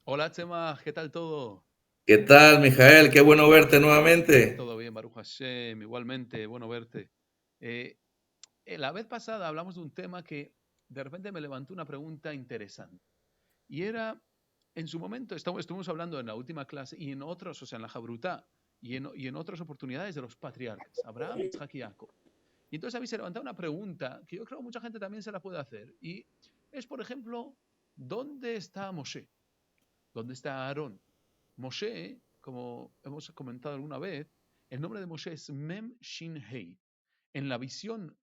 Hola Chema, ¿qué tal todo? ¿Qué tal, Mijael? Qué bueno verte nuevamente. Todo bien, Baruch Hashem, igualmente, bueno verte. Eh, la vez pasada hablamos de un tema que de repente me levantó una pregunta interesante. Y era, en su momento, estuvimos hablando en la última clase y en otros, o sea, en la Jabrutá y en otras oportunidades de los patriarcas, Abraham, Isaac y Jacob. Y entonces a mí se levantó una pregunta que yo creo que mucha gente también se la puede hacer. Y es, por ejemplo, ¿dónde está Moshe? ¿Dónde está Aarón? Moshe, como hemos comentado alguna vez, el nombre de Moshe es Mem Shin Hei. En la visión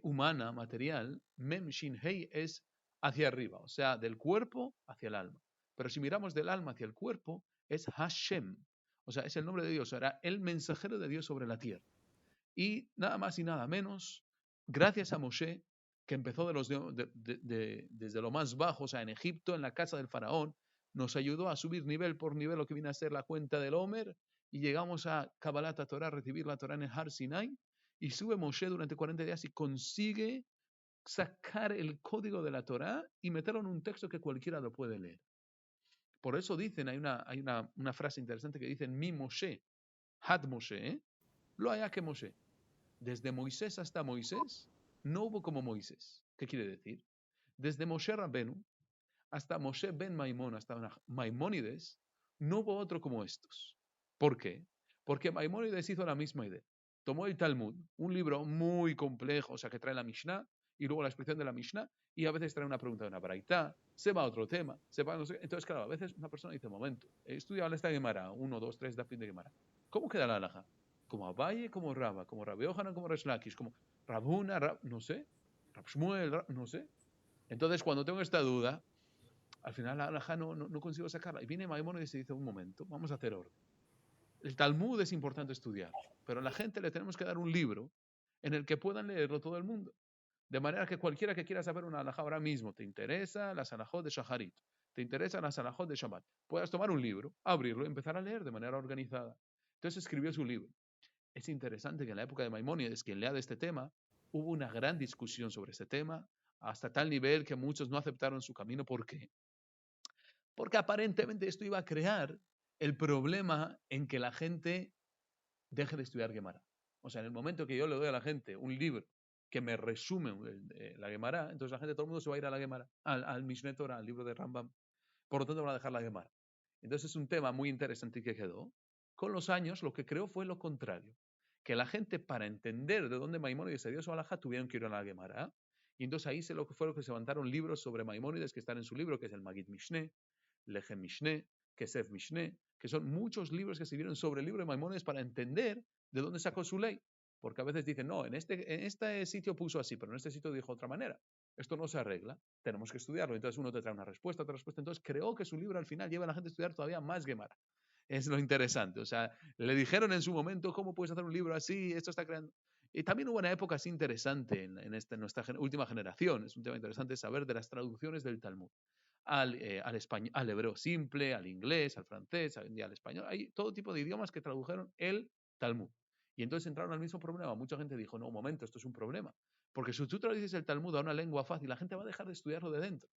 humana, material, Mem Shin Hei es hacia arriba, o sea, del cuerpo hacia el alma. Pero si miramos del alma hacia el cuerpo, es Hashem, o sea, es el nombre de Dios, era el mensajero de Dios sobre la tierra. Y nada más y nada menos, gracias a Moshe, que empezó desde lo más bajo, o sea, en Egipto, en la casa del faraón, nos ayudó a subir nivel por nivel lo que viene a ser la cuenta del Homer, y llegamos a Kabbalat Torah, a recibir la Torah en el Har Sinai, y sube Moshe durante 40 días y consigue sacar el código de la Torah y meterlo en un texto que cualquiera lo puede leer. Por eso dicen, hay una frase interesante que dicen, mi Moshe, Had Moshe, lo haya que Moshe. Desde Moisés hasta Moisés, no hubo como Moisés. ¿Qué quiere decir? Desde Moshe Rabbenu hasta Moshe ben Maimón, hasta Maimónides, no hubo otro como estos. ¿Por qué? Porque Maimónides hizo la misma idea. Tomó el Talmud, un libro muy complejo, o sea, que trae la Mishnah, y luego la explicación de la Mishnah, y a veces trae una pregunta de una braita, se va a otro tema, se va a no sé. Entonces, claro, a veces una persona dice, momento, he estudiado esta Gemara, uno, dos, tres, Dafim de Gemara. ¿Cómo queda la alhaja? Como Abaye, como Raba, como Rabbi Yohanan, como Resh Lakish, como Rabuna, no sé, Rab Shmuel, no sé. Entonces, cuando tengo esta duda, al final la alhaja no consigo sacarla. Y viene Maimónides y dice, un momento, vamos a hacer orden. El Talmud es importante estudiar, pero a la gente le tenemos que dar un libro en el que puedan leerlo todo el mundo. De manera que cualquiera que quiera saber una alhaja ahora mismo, te interesa la alajot de Shaharit, te interesa la alajot de Shabbat, puedas tomar un libro, abrirlo y empezar a leer de manera organizada. Entonces escribió su libro. Es interesante que en la época de Maimónides, quien lea de este tema, hubo una gran discusión sobre este tema, hasta tal nivel que muchos no aceptaron su camino. ¿Por qué? Porque aparentemente esto iba a crear el problema en que la gente deje de estudiar Gemara. O sea, en el momento que yo le doy a la gente un libro que me resume la Gemara, entonces la gente, todo el mundo se va a ir a la Gemara, al Mishneh Torah, al libro de Rambam. Por lo tanto, van a dejar la Gemara. Entonces es un tema muy interesante que quedó. Con los años, lo que creó fue lo contrario. Que la gente, para entender de dónde Maimónides se dio su alhaja, tuvieron que ir a la Gemara. Y entonces ahí se lo que fue lo que se levantaron libros sobre Maimónides que están en su libro, que es el Magid Mishneh, Lechem Mishneh, Kesef Mishneh, que son muchos libros que se escribieron sobre el libro de Maimónides para entender de dónde sacó su ley. Porque a veces dicen, no, en este sitio puso así, pero en este sitio dijo de otra manera. Esto no se arregla, tenemos que estudiarlo. Entonces uno te trae una respuesta, otra respuesta. Entonces creó que su libro al final lleva a la gente a estudiar todavía más Gemara. Es lo interesante. O sea, le dijeron en su momento, ¿cómo puedes hacer un libro así? Esto está creando. Y también hubo una época así interesante en nuestra última generación. Es un tema interesante saber de las traducciones del Talmud al español, al hebreo simple, al inglés, al francés, al español. Hay todo tipo de idiomas que tradujeron el Talmud. Y entonces entraron al mismo problema. Mucha gente dijo, no, un momento, esto es un problema. Porque si tú traduces el Talmud a una lengua fácil, la gente va a dejar de estudiarlo de dentro.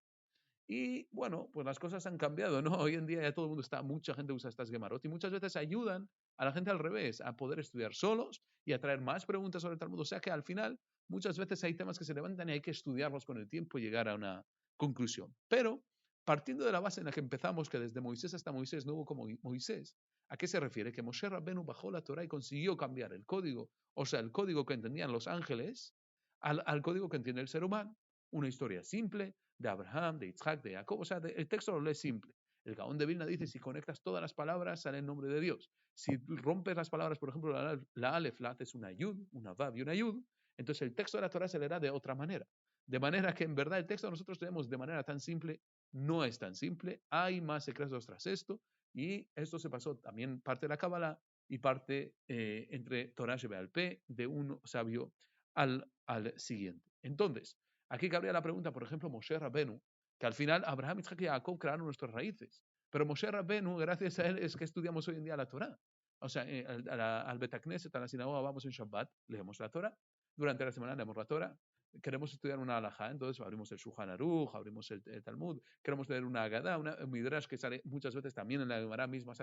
Y bueno, pues las cosas han cambiado, ¿no? Hoy en día ya todo el mundo está, mucha gente usa estas Gemarot y muchas veces ayudan a la gente al revés, a poder estudiar solos y a traer más preguntas sobre el Talmud. O sea que al final muchas veces hay temas que se levantan y hay que estudiarlos con el tiempo y llegar a una conclusión. Pero partiendo de la base en la que empezamos, que desde Moisés hasta Moisés no hubo como Moisés, ¿a qué se refiere? Que Moshe Rabbenu bajó la Torah y consiguió cambiar el código, o sea, el código que entendían los ángeles, al código que entiende el ser humano. Una historia simple, de Abraham, de Isaac, de Jacob. O sea, el texto lo lees simple. El Gaón de Vilna dice, si conectas todas las palabras, sale el nombre de Dios. Si rompes las palabras, por ejemplo, la Aleph, la haces una Yud, una Vav y una Yud, entonces el texto de la Torah se leerá de otra manera. De manera que en verdad el texto nosotros tenemos de manera tan simple, no es tan simple, hay más secretos tras esto, y esto se pasó también parte de la Kabbalah y parte entre Torah y Bealpé de un sabio al siguiente. Entonces, aquí cabría la pregunta, por ejemplo, Moshe Rabbenu, que al final Abraham, Isaac y Jacob crearon nuestras raíces. Pero Moshe Rabbenu, gracias a él, es que estudiamos hoy en día la Torah. O sea, al Betakneset, a la sinagoga, vamos en Shabbat, leemos la Torah. Durante la semana leemos la Torah. queremos estudiar una halajá, entonces abrimos el Shulchan Aruch, abrimos el Talmud, queremos leer una Agadá, un Midrash que sale muchas veces también en la Gemara misma.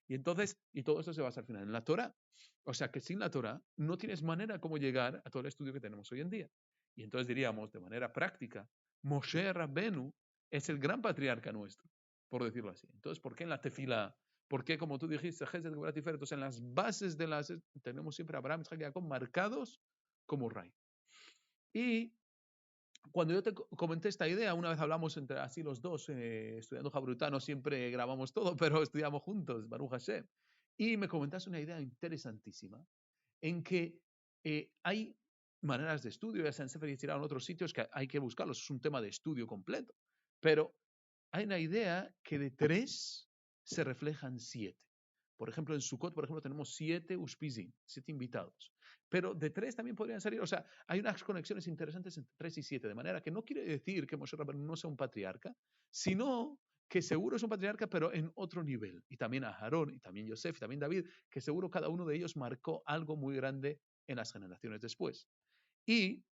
Y entonces, y todo eso se basa al final en la Torah. O sea que sin la Torah no tienes manera como llegar a todo el estudio que tenemos hoy en día. Y entonces diríamos, de manera práctica, Moshe Rabbenu es el gran patriarca nuestro, por decirlo así. Entonces, ¿por qué en la tefila? ¿Por qué, como tú dijiste, entonces en las bases de las tenemos siempre a Abraham, Isaac y Jacob marcados como rey? Y cuando yo te comenté esta idea, una vez hablamos entre así los dos, estudiando Jabrutá, no siempre grabamos todo, pero estudiamos juntos, Baruch Hashem. Y me comentaste una idea interesantísima, en que hay maneras de estudio, ya sea en Sefer Yetzirah o en otros sitios, que hay que buscarlos, es un tema de estudio completo. Pero hay una idea que de 3 se reflejan 7. Por ejemplo, en Sukkot, por ejemplo, tenemos 7 uspizim, 7 invitados. Pero de 3 también podrían salir, o sea, hay unas conexiones interesantes entre 3 y 7, de manera que no quiere decir que Moshe Rabbeinu no sea un patriarca, sino que seguro es un patriarca, pero en otro nivel. Y también a Aarón, y también Yosef, y también David, que seguro cada uno de ellos marcó algo muy grande en las generaciones después. Y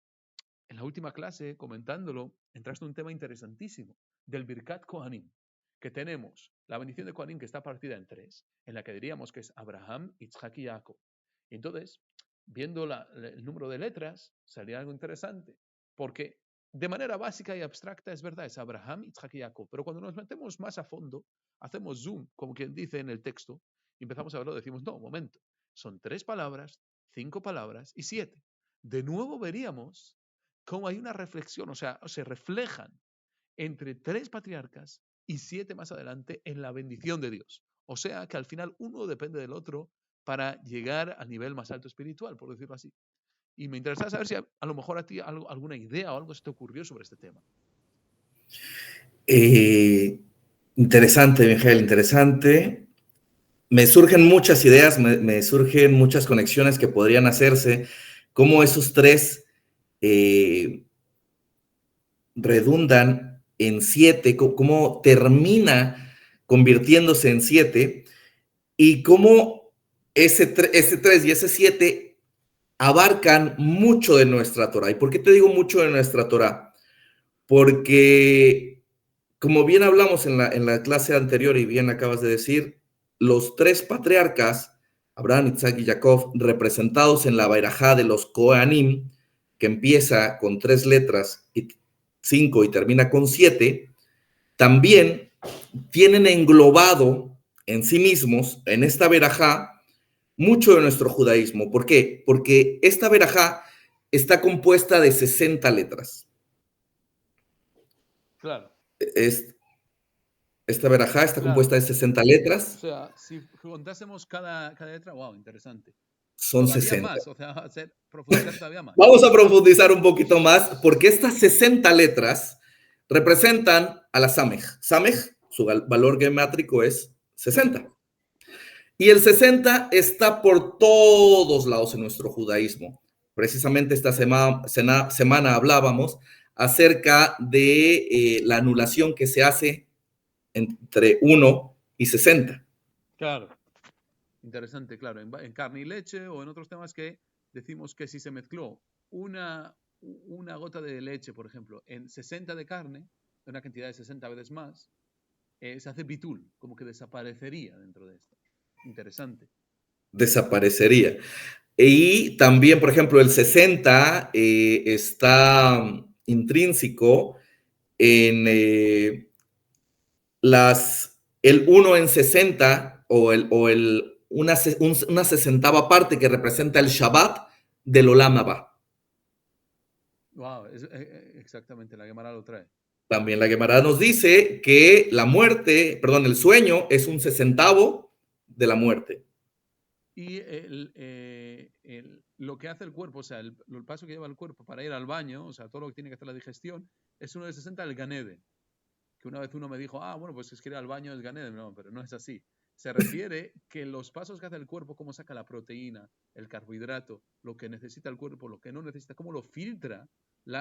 en la última clase, comentándolo, entraste en un tema interesantísimo del Birkat Kohanim, que tenemos la bendición de Kohanim que está partida en 3, en la que diríamos que es Abraham, Isaac y Jacob. Y entonces, viendo el número de letras, salía algo interesante, porque de manera básica y abstracta es verdad, es Abraham, Isaac y Jacob, pero cuando nos metemos más a fondo, hacemos zoom, como quien dice en el texto, y empezamos a verlo, decimos, no, un momento, son 3 palabras, 5 palabras y 7. De nuevo veríamos cómo hay una reflexión, o sea, se reflejan entre 3 patriarcas y 7 más adelante en la bendición de Dios. O sea, que al final uno depende del otro para llegar al nivel más alto espiritual, por decirlo así. Y me interesa saber si a lo mejor a ti alguna idea o algo se te ocurrió sobre este tema. Interesante, Miguel, interesante. Me surgen muchas ideas, me surgen muchas conexiones que podrían hacerse, cómo esos 3 redundan en 7, cómo termina convirtiéndose en 7 y cómo ese 3 y ese 7 abarcan mucho de nuestra Torah. ¿Y por qué te digo mucho de nuestra Torah? Porque, como bien hablamos en la clase anterior y bien acabas de decir, los 3 patriarcas, Abraham, Isaac y Jacob, representados en la Bairajá de los Kohanim, que empieza con 3 letras y 5 y termina con 7, también tienen englobado en sí mismos, en esta verajá, mucho de nuestro judaísmo. ¿Por qué? Porque esta verajá está compuesta de 60 letras. Claro. Esta verajá está compuesta de 60 letras. O sea, si contásemos cada letra, wow, interesante. Son Todavía 60. más, o sea, profundizar todavía más. Vamos a profundizar un poquito más, porque estas 60 letras representan a la Samej. Samej, su valor gemátrico es 60. Y el 60 está por todos lados en nuestro judaísmo. Precisamente esta semana hablábamos acerca de la anulación que se hace entre 1 y 60. Claro, interesante, claro. En carne y leche o en otros temas que decimos que si se mezcló una gota de leche, por ejemplo, en 60 de carne, una cantidad de 60 veces más, se hace bitul, como que desaparecería dentro de esto. Interesante. Desaparecería. Y también, por ejemplo, el 60 está intrínseco en el 1 en 60 una 60ª parte que representa el Shabbat del Olam Abba. Wow, exactamente, la Gemara lo trae. También la Gemara nos dice que el sueño es un 60avo de la muerte. Y lo que hace el cuerpo, o sea, el paso que lleva el cuerpo para ir al baño, o sea, todo lo que tiene que hacer la digestión, es uno de 60 del Ganede. Que una vez uno me dijo, bueno, pues es que ir al baño es Ganede. No, pero no es así. Se refiere que los pasos que hace el cuerpo, cómo saca la proteína, el carbohidrato, lo que necesita el cuerpo, lo que no necesita, cómo lo filtra,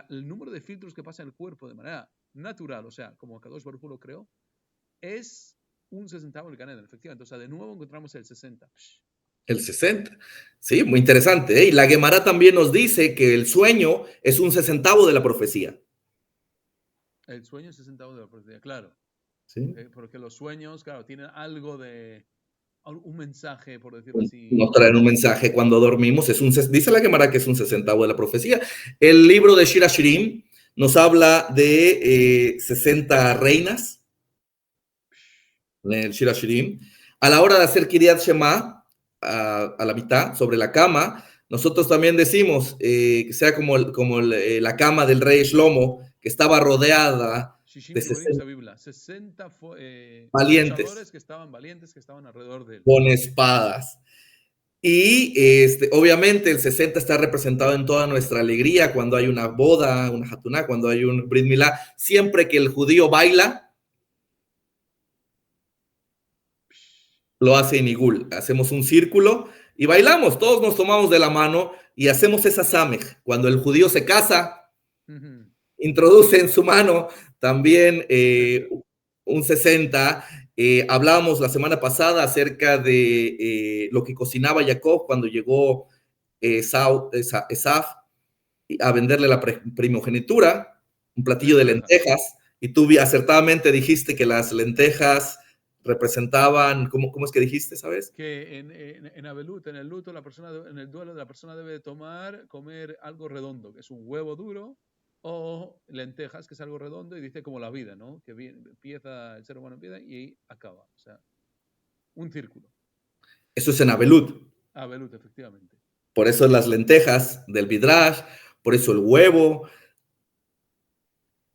el número de filtros que pasa en el cuerpo de manera natural, o sea, como Kadosh Baruj Hu lo creó, es un 60avo del Ganede, efectivamente. O sea, de nuevo encontramos el 60. El 60. Sí, muy interesante. ¿Eh? Y la Gemara también nos dice que el sueño es un sesentavo de la profecía. El sueño es 60 de la profecía, claro. ¿Sí? Porque los sueños, claro, tienen algo de un mensaje, por decirlo Nos así. traen un mensaje cuando dormimos. Dice la Gemara que es un sesentavo de la profecía. El libro de Shira Shirim nos habla de 60 reinas, en el Shira Shirim. A la hora de hacer Kiryat Shema, a la mitad, sobre la cama, nosotros también decimos que sea la cama del rey Shlomo, que estaba rodeada de Shishim Giborim 60 Sabibla, 60 valientes luchadores que estaban valientes, que estaban alrededor de él. con espadas. Y obviamente el 60 está representado en toda nuestra alegría cuando hay una boda, una hatuná, cuando hay un brit milá. Siempre que el judío baila, lo hace en Igul. Hacemos un círculo y bailamos, todos nos tomamos de la mano y hacemos esa samej. Cuando el judío se casa, introduce en su mano también un 60. Hablábamos la semana pasada acerca de lo que cocinaba Jacob cuando llegó Esaf a venderle la primogenitura, un platillo de lentejas, y tú acertadamente dijiste que las lentejas representaban, ¿cómo es que dijiste, sabes? Que en Abelut, en el luto, en el duelo, la persona debe comer algo redondo, que es un huevo duro, o lentejas, que es algo redondo, y dice como la vida, ¿no? Que empieza, el ser humano empieza y ahí acaba. O sea, un círculo. Eso es en Abelut. Abelut, efectivamente. Por eso las lentejas del Midrash, por eso el huevo.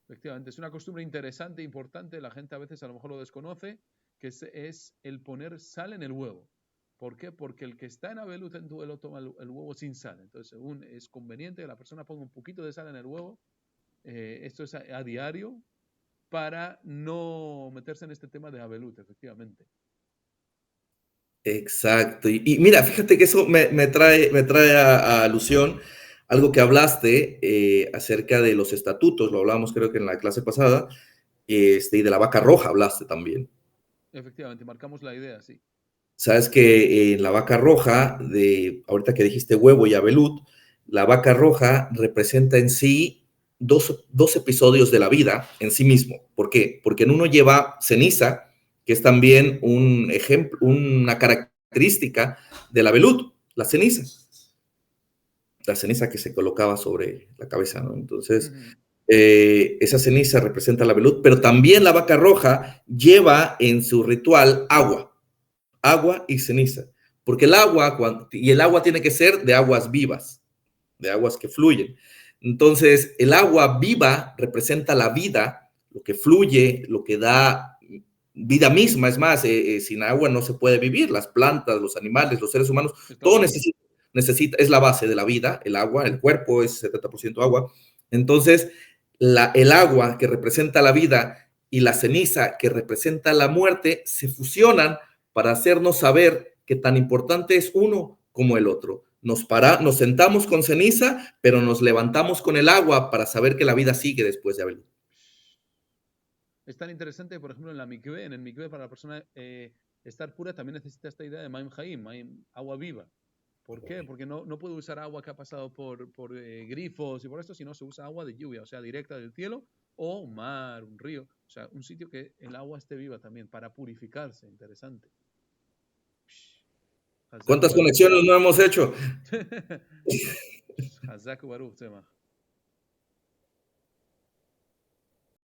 Efectivamente, es una costumbre interesante, importante, la gente a veces a lo mejor lo desconoce, que es el poner sal en el huevo. ¿Por qué? Porque el que está en Abelut en duelo toma el huevo sin sal. Entonces, según es conveniente que la persona ponga un poquito de sal en el huevo, esto es a diario, para no meterse en este tema de Abelut, efectivamente. Exacto. Y mira, fíjate que eso me trae a alusión algo que hablaste acerca de los estatutos, lo hablamos creo que en la clase pasada, y de la vaca roja hablaste también. Efectivamente, marcamos la idea, sí. Sabes que en la vaca roja, ahorita que dijiste huevo y abelut, la vaca roja representa en sí dos episodios de la vida en sí mismo. ¿Por qué? Porque en uno lleva ceniza, que es también un ejemplo, una característica del abelut, la ceniza que se colocaba sobre la cabeza, ¿no? Entonces, esa ceniza representa la abelut, pero también la vaca roja lleva en su ritual agua y ceniza, porque el agua tiene que ser de aguas vivas, de aguas que fluyen. Entonces, el agua viva representa la vida, lo que fluye, lo que da vida misma. Es más, sin agua no se puede vivir. Las plantas, los animales, los seres humanos, todo necesita, es la base de la vida. El agua, el cuerpo es 70% agua. Entonces, el agua que representa la vida y la ceniza que representa la muerte se fusionan para hacernos saber que tan importante es uno como el otro. Nos sentamos con ceniza, pero nos levantamos con el agua para saber que la vida sigue después de haberlo. Es tan interesante, por ejemplo, en el mikve para la persona estar pura también necesita esta idea de Maim Haim, agua viva. ¿Por qué? Porque no puede usar agua que ha pasado por grifos y por esto, sino se usa agua de lluvia, o sea, directa del cielo, o un mar, un río, o sea, un sitio que el agua esté viva también, para purificarse. Interesante. ¿Cuántas conexiones no hemos hecho? Hazak Baruch,